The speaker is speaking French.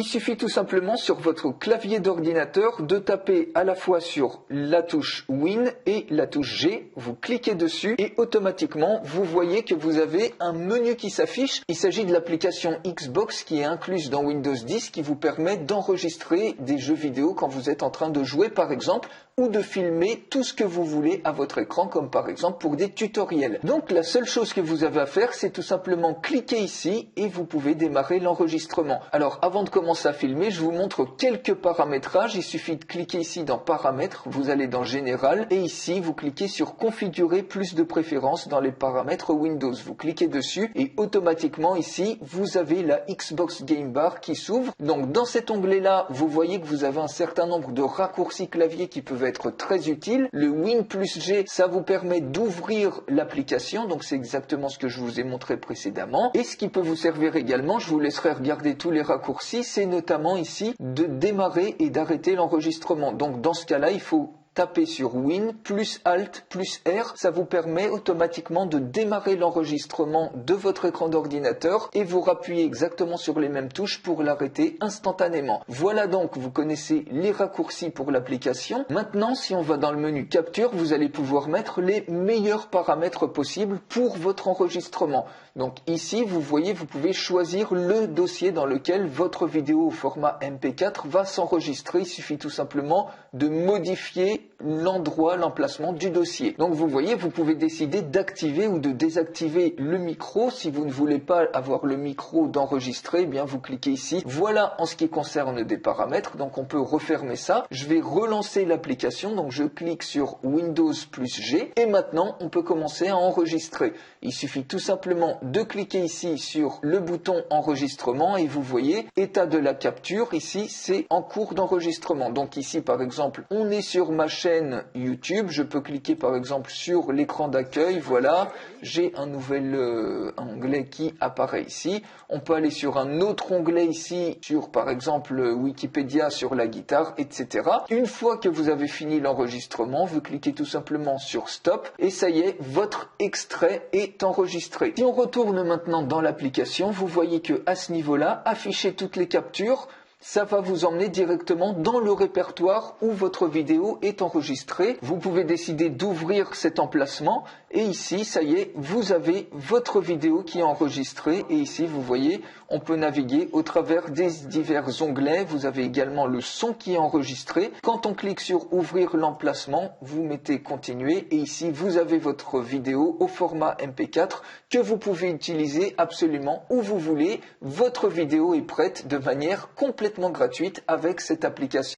Il suffit tout simplement sur votre clavier d'ordinateur de taper à la fois sur la touche Win et la touche G. Vous cliquez dessus et automatiquement vous voyez que vous avez un menu qui s'affiche. Il s'agit de l'application Xbox qui est incluse dans Windows 10 qui vous permet d'enregistrer des jeux vidéo quand vous êtes en train de jouer par exemple, ou de filmer tout ce que vous voulez à votre écran, comme par exemple pour des tutoriels. Donc la seule chose que vous avez à faire, c'est tout simplement cliquer ici et vous pouvez démarrer l'enregistrement. Alors avant de commencer à filmer, je vous montre quelques paramétrages. Il suffit de cliquer ici dans Paramètres, vous allez dans Général et ici vous cliquez sur Configurer plus de préférences dans les paramètres Windows. Vous cliquez dessus et automatiquement ici vous avez la Xbox Game Bar qui s'ouvre. Donc dans cet onglet-là, vous voyez que vous avez un certain nombre de raccourcis clavier qui peuvent être très utiles. Le Win plus G, ça vous permet d'ouvrir l'application, donc c'est exactement ce que je vous ai montré précédemment. Et ce qui peut vous servir également, je vous laisserai regarder tous les raccourcis, c'est notamment ici de démarrer et d'arrêter l'enregistrement. Donc dans ce cas-là, il faut tapez sur Win plus Alt plus R, ça vous permet automatiquement de démarrer l'enregistrement de votre écran d'ordinateur et vous rappuyez exactement sur les mêmes touches pour l'arrêter instantanément. Voilà donc, vous connaissez les raccourcis pour l'application. Maintenant, si on va dans le menu Capture, vous allez pouvoir mettre les meilleurs paramètres possibles pour votre enregistrement. Donc ici, vous voyez, vous pouvez choisir le dossier dans lequel votre vidéo au format MP4 va s'enregistrer. Il suffit tout simplement de modifier l'endroit, l'emplacement du dossier. Donc vous voyez, vous pouvez décider d'activer ou de désactiver le micro. Si vous ne voulez pas avoir le micro d'enregistrer, eh bien vous cliquez ici. Voilà en ce qui concerne des paramètres. Donc on peut refermer ça. Je vais relancer l'application. Donc je clique sur Windows plus G et maintenant on peut commencer à enregistrer. Il suffit tout simplement de cliquer ici sur le bouton enregistrement et vous voyez état de la capture. Ici c'est en cours d'enregistrement. Donc ici par exemple on est sur ma chaîne YouTube, je peux cliquer par exemple sur l'écran d'accueil, voilà, j'ai un nouvel onglet qui apparaît ici. On peut aller sur un autre onglet ici, sur par exemple Wikipédia sur la guitare, etc. Une fois que vous avez fini l'enregistrement, vous cliquez tout simplement sur Stop et ça y est, votre extrait est enregistré. Si on retourne maintenant dans l'application, vous voyez que à ce niveau-là, afficher toutes les captures, ça va vous emmener directement dans le répertoire où votre vidéo est enregistrée. Vous pouvez décider d'ouvrir cet emplacement et ici, ça y est, vous avez votre vidéo qui est enregistrée et ici, vous voyez, on peut naviguer au travers des divers onglets. Vous avez également le son qui est enregistré. Quand on clique sur ouvrir l'emplacement, vous mettez continuer et ici, vous avez votre vidéo au format MP4 que vous pouvez utiliser absolument où vous voulez. Votre vidéo est prête de manière complètement gratuite avec cette application.